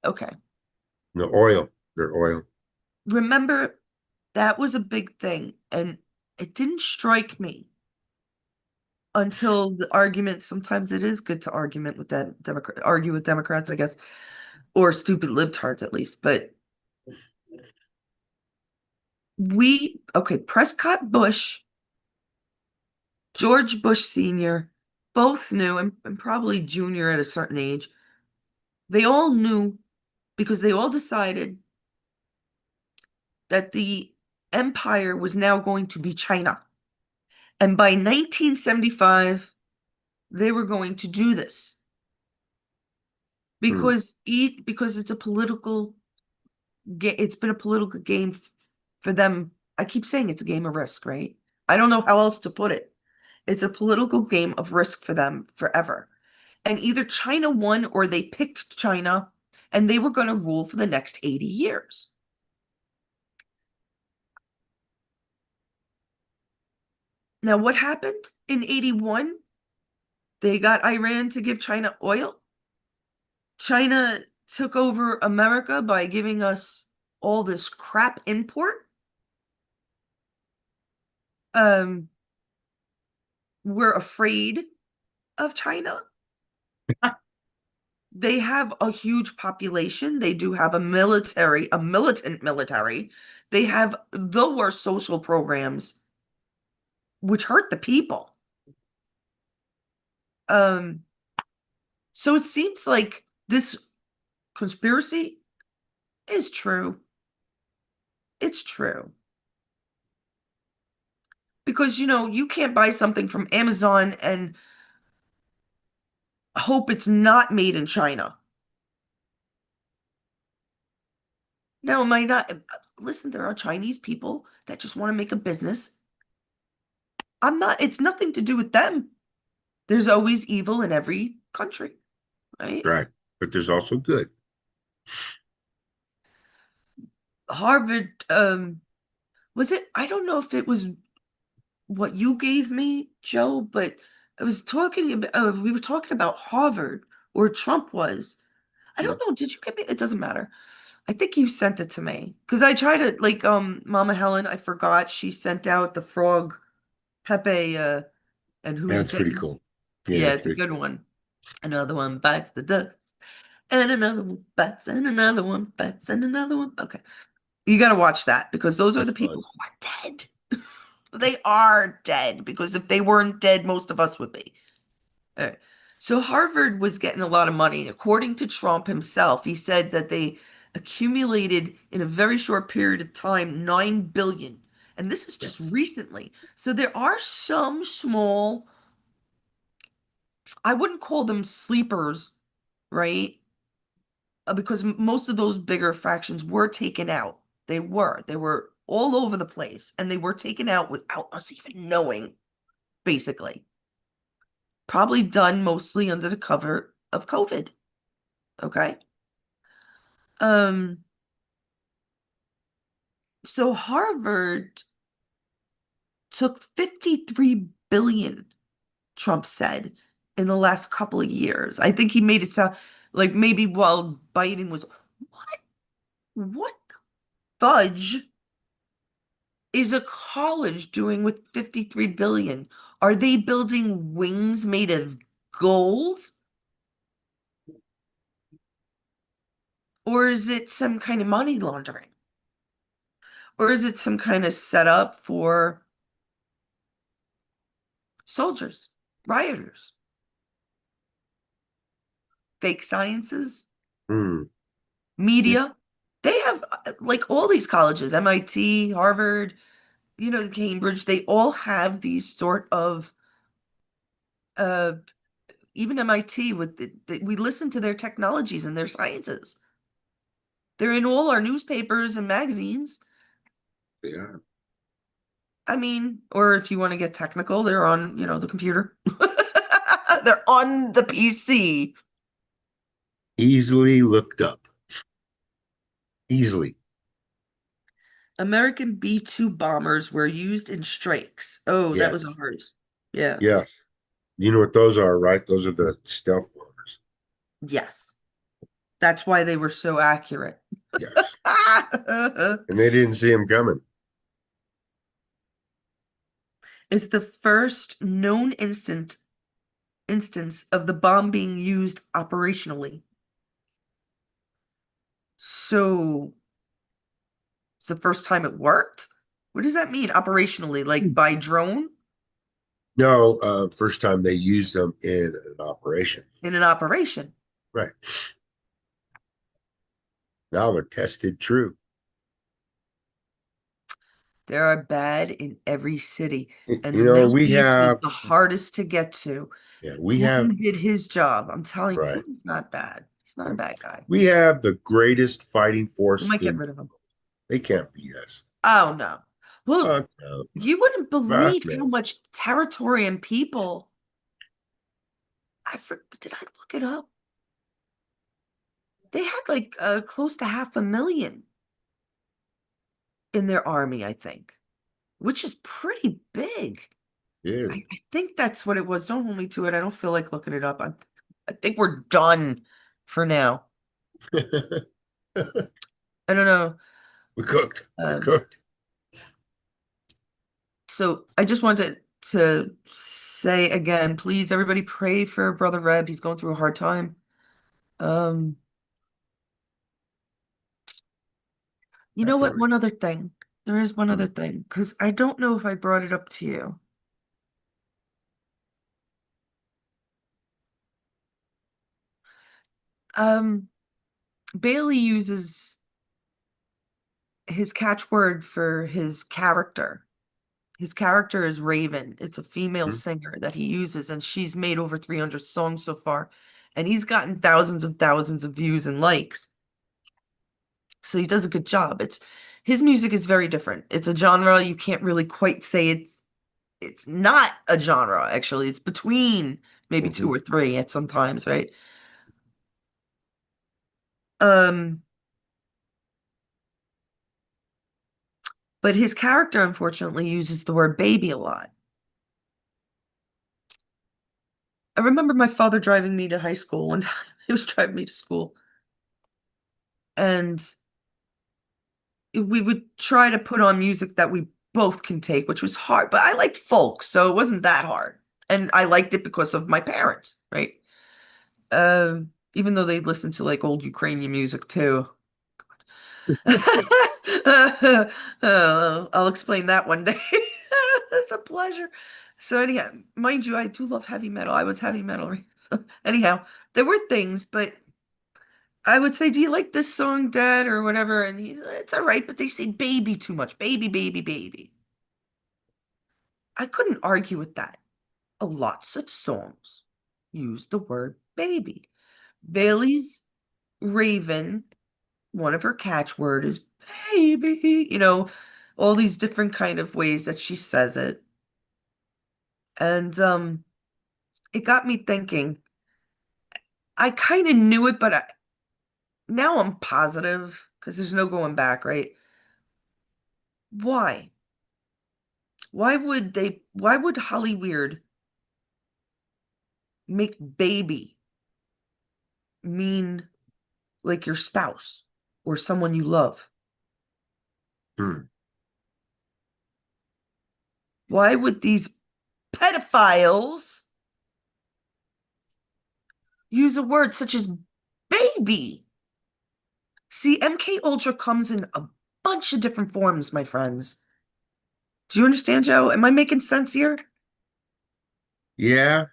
Okay. No oil. Their oil. Remember, that was a big thing. And it didn't strike me until the argument. Sometimes it is good to argument with that argue with Democrats, I guess, or stupid libtards at least. But okay, Prescott Bush, George Bush Sr., both knew, and probably Junior at a certain age, they all knew because they all decided that the empire was now going to be China. And by 1975, they were going to do this Hmm. because it's a political it's been a political game for them. I keep saying it's a game of risk, right? I don't know how else to put it. It's a political game of risk for them forever. And either China won or they picked China and they were going to rule for the next 80 years. Now, what happened in 81? They got Iran to give China oil. China took over America by giving us all this crap import. Um, we're afraid of China. They have a huge population. They do have a militant military. They have the worst social programs, which hurt the people. Um, so it seems like this conspiracy is true. It's true. Because, you can't buy something from Amazon and hope it's not made in China. Now, it might not, listen, there are Chinese people that just want to make a business. It's nothing to do with them. There's always evil in every country, right? Right. But there's also good. Harvard, was it? I don't know if it was what you gave me, Joe, but I was talking about, we were talking about Harvard, or Trump was. I Yeah. don't know. Did you get me? It doesn't matter. I think you sent it to me because I tried to, like, Mama Helen, I forgot she sent out the frog Pepe, and who's That's dead. pretty cool. Yeah, Yeah, that's it's a pretty good cool. one. Another one bites the dust, and another one bites, and another one bites, and another one. Okay. You got to watch that because those are That's the people fun. who are dead. They are dead because if they weren't dead, most of us would be. All right. So Harvard was getting a lot of money. According to Trump himself, he said that they accumulated in a very short period of time 9 billion. And this is just Yes. recently. So there are some small, I wouldn't call them sleepers, right? Because most of those bigger fractions were taken out. They were all over the place and they were taken out without us even knowing, basically. Probably done mostly under the cover of COVID. Okay. Um, so Harvard took 53 billion, Trump said, in the last couple of years. I think he made it sound like maybe while Biden was, what? What the fudge is a college doing with 53 billion? Are they building wings made of gold? Or is it some kind of money laundering? Or is it some kind of setup for soldiers, rioters, fake sciences, Hmm. Yeah. media? They have like all these colleges, MIT, Harvard, Cambridge, they all have these sort of uh even MIT with we listen to their technologies and their sciences. They're in all our newspapers and magazines. They are. I mean, or if you want to get technical, they're on, the computer. They're on the PC. Easily looked up. Easily. American B-2 bombers were used in strikes. Oh, that was Yes. ours. Yeah. Yes. You know what those are, right? Those are the stealth bombers. Yes. That's why they were so accurate. Yes. And they didn't see him coming. It's the first known instance of the bomb being used operationally. So it's the first time it worked? What does that mean operationally? Like by drone No, first time they used them in an operation. in an operation? Right. Now they're tested true. There are bad in every city, and the You know, Middle we East is have, the hardest to get to. yeah, we have, Putin did his job. I'm telling you, right. Putin's not bad. He's not a bad guy. We have the greatest fighting We force might get in, rid of him. they can't beat us. Oh no. Well, Fuck no. you wouldn't Fuck believe how no. much territory and people. Did I look it up? They had like close to 500,000 in their army, I think, which is pretty big. Yeah. I think that's what it was. Don't hold me to it. I don't feel like looking it up. I think we're done for now. I don't know. We cooked. We're Um, cooked. so I just wanted to say again, please, everybody pray for Brother Reb. He's going through a hard time. Um, you know what? Definitely. One other thing. There is one Hmm. other thing, because I don't know if I brought it up to you. Um, Bailey uses his catchword for his character. His character is Raven. It's a female Hmm. singer that he uses, and she's made over 300 songs so far. And he's gotten thousands of views and likes. So he does a good job. It's his music is very different. It's a genre you can't really quite say it's not a genre, actually. It's between maybe two Hmm. or three at sometimes, right? Um, but his character unfortunately uses the word baby a lot. I remember my father driving me to high school one time. He was driving me to school, and we would try to put on music that we both can take, which was hard, but I liked folk, so it wasn't that hard. And I liked it because of my parents, right? Even though they listened to like old Ukrainian music too. I'll explain that one day. It's a pleasure. So anyhow, mind you, I do love heavy metal. I was heavy metal. Right? So anyhow, there were things, but I would say, "Do you like this song, Dad?" or whatever, and he's, "It's all right," but they say "baby" too much. Baby, baby, baby. I couldn't argue with that. A lots of songs use the word baby. Bailey's Raven, one of her catchword is baby, all these different kind of ways that she says it. And it got me thinking. I kind of knew it, but now I'm positive because there's no going back, right? Why? Why would Hollyweird make baby mean like your spouse or someone you love? Hmm. Why would these pedophiles use a word such as baby? See, MK Ultra comes in a bunch of different forms, my friends. Do you understand, Joe? Am I making sense here? Yeah.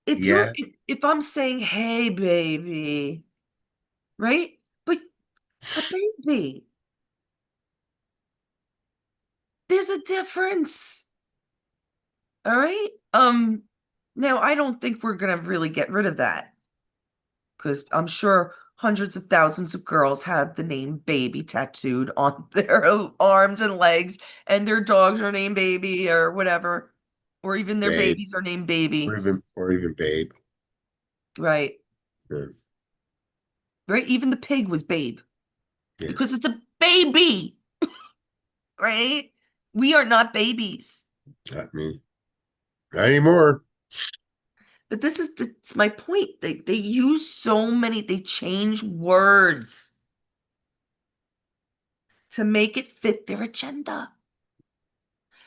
If you're Yeah. if I'm saying, "Hey, baby," right? But a baby, there's a difference. All right? Now I don't think we're gonna really get rid of that because I'm sure hundreds of thousands of girls have the name baby tattooed on their arms and legs, and their dogs are named baby or whatever, or even their Babe. babies are named Or baby, even babe. right? Yeah. Right? Even the pig was babe Yeah. because it's a baby, right? We are not babies. Not me. Not anymore. But that's my point. They use so many, they change words to make it fit their agenda.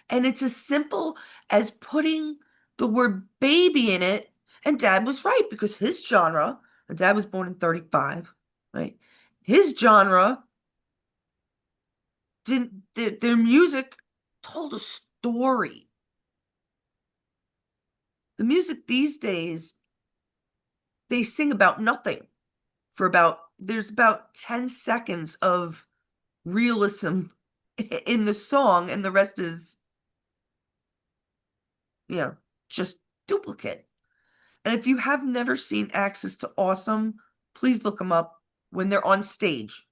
And it's as simple as putting the word baby in it. And Dad was right because his genre, and Dad was born in 35, right? His genre didn't, their music told a story. The music these days, they sing about nothing for there's about 10 seconds of realism in the song, and the rest is, you know, just duplicate. And if you have never seen Access to Awesome, please look them up when they're on stage.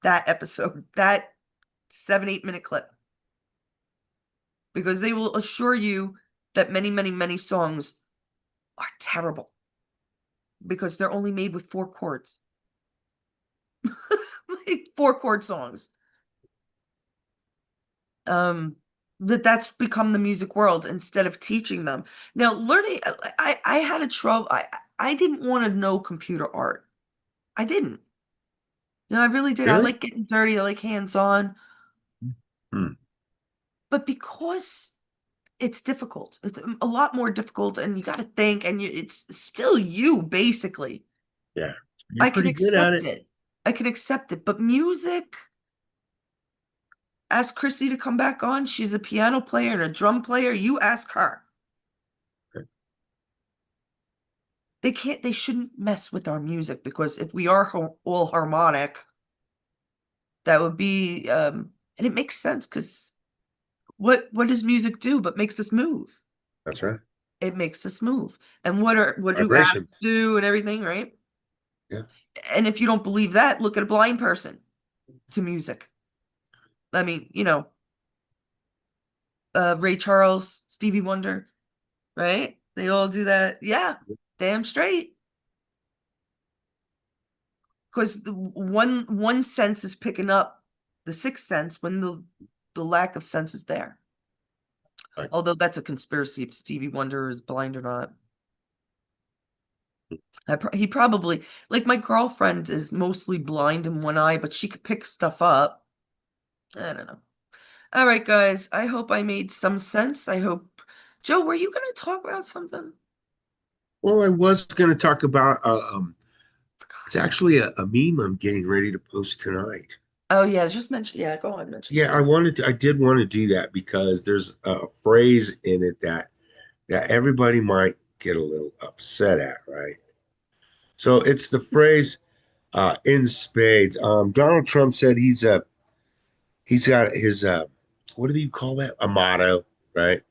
That episode, that 7, 8 minute clip because they will assure you that many, many, many songs are terrible because they're only made with 4 chords. Like 4 chord songs. Um, that's become the music world instead of teaching them. Now, learning, I had a trouble. I didn't want to know computer art. I didn't. No, I really did. I Really? like getting dirty. I like hands-on. Hmm. But because it's difficult, it's a lot more difficult, and you got to think, and it's still you, basically. Yeah. You're I can pretty good at accept it. it. I can accept it. But music, ask Chrissy to come back on. She's a piano player and a drum player. You ask her. They shouldn't mess with our music because if we are all harmonic, that would be, and it makes sense because what does music do but makes us move? That's right. It makes us move. And what do apps Vibrations. do and everything, right? Yeah. And if you don't believe that, look at a blind person to music. I mean, Ray Charles, Stevie Wonder, right? They all do that. Yeah, damn straight. Because the one sense is picking up the sixth sense when the lack of sense is there. Right. Although that's a conspiracy if Stevie Wonder is blind or not. He probably, like my girlfriend is mostly blind in one eye, but she could pick stuff up. I don't know. All right, guys. I hope I made some sense. I hope. Joe, were you going to talk about something? Well, I was going to talk about it's Forgot. actually a meme I'm getting ready to post tonight. Oh yeah, just mention. Yeah, go on, mention it Yeah, first. I did want to do that because there's a phrase in it that everybody might get a little upset at, right? So it's the phrase in spades. Donald Trump said he's got his what do you call that? A motto, right?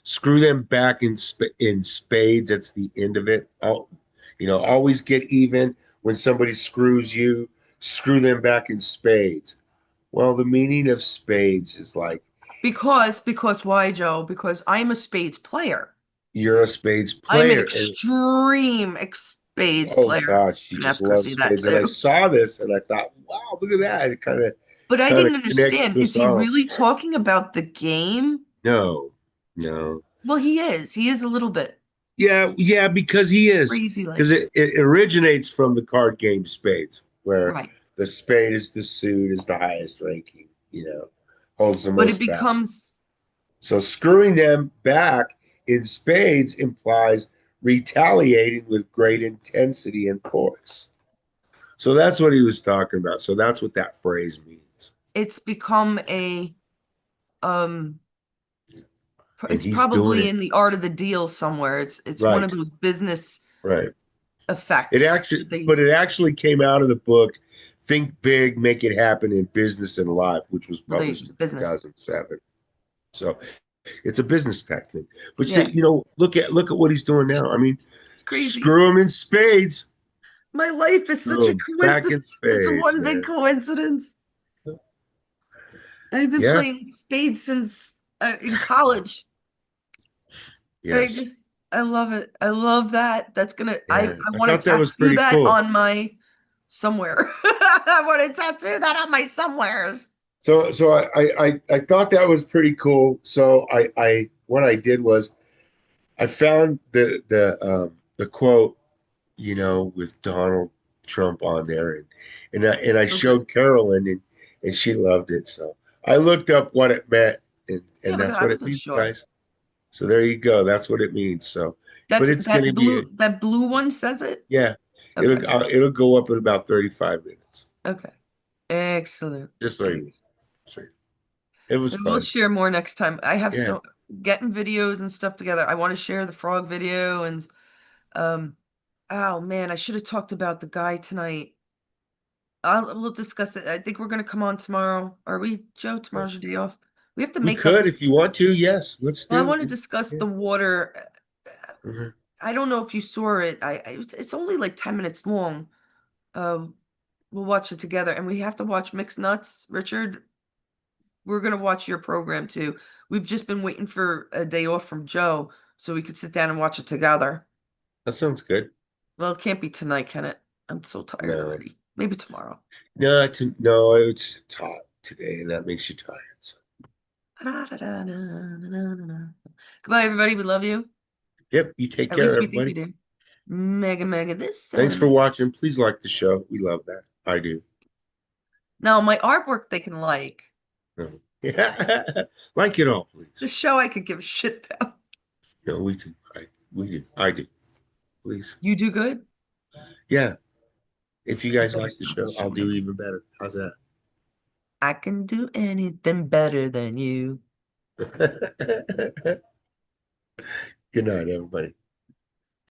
Screw them back in spades. That's the end of it. Always get even when somebody screws you. Screw them back in spades. Well, the meaning of spades is like Because why, Joe? Because I'm a spades player. you're a spades I'm an player, and extreme spades oh player. gosh, you You can just ask love Chrissy that spades. And I too. saw this, and I thought, wow, look at that. It But I kind of didn't connects understand. the Is he song. really talking about the game? No, no. Well, he is. He is a little bit Yeah, yeah, because he is. crazy Because like. it originates from the card game spades, where Right. the spade is the suit is the highest ranking, holds the But it most value. becomes So screwing them back in spades implies retaliating with great intensity and force. So that's what he was talking about. So that's what that phrase means. it's become um And it's he's doing probably it in the art of the deal somewhere. It's one of right, those business right. effects that But they it actually came out of the book Think Big, Make It Happen in Business and Life, which was they published in business. 2007. So it's a business type thing. But Yeah, see, look at what he's doing now. I mean, it's crazy. screw him in spades, My life is such screw a him back in coincidence. It's spades, one big man. coincidence. I've been Yeah, playing spades since in college. I yes, just, I love it. I love that. That's gonna, yeah. I I want thought to that was tattoo pretty that cool. on my somewhere. I want to tattoo that on my somewheres. So I thought that was pretty cool. So I what I did was I found the quote with Donald Trump on there, and I Okay. showed Carolyn, and she loved it. So I looked up what it meant, Yeah, and because that's I what it wasn't means, sure. guys. So there you go. That's what it means. So, but That's it's gonna be that blue one says it? yeah, Okay. it'll go up in about 35 minutes, Okay. Excellent. just 30 Excellent. minutes. So it was And we'll fun. share more next time. I have Yeah, so getting videos and stuff together. I want to share the frog video and um oh man, I should have talked about the guy tonight. We'll discuss it. I think we're gonna come on tomorrow. Are we, Joe? Tomorrow's your day off. We have to we make up. could if you want to. Yes, let's Well, I do want to it. discuss Yeah. the water. Mhm. I don't know if you saw it. It's only like 10 minutes long. Um, we'll watch it together, and we have to watch Mixed Nuts, Richard. we're gonna watch your program too. We've just been waiting for a day off from Joe so we could sit down and watch it together. That sounds good. Well, it can't be tonight, can it? I'm so tired No, already. Maybe tomorrow. no, no, it's hot today, and that makes you tired. So, Goodbye, everybody. We love you. yep, you take At care, least we think we everybody. do. Mega, mega this Thanks for sentiment. watching. Please like the show. We love that. I do. Now, my artwork they can like. No. Like it all, The please. show I could give a shit about. No, we do. We do. I do. Please. You do good? Yeah. If you You guys better like the stop show, I'll do showing. even better. How's I can do anything better than you. that? Good night, everybody.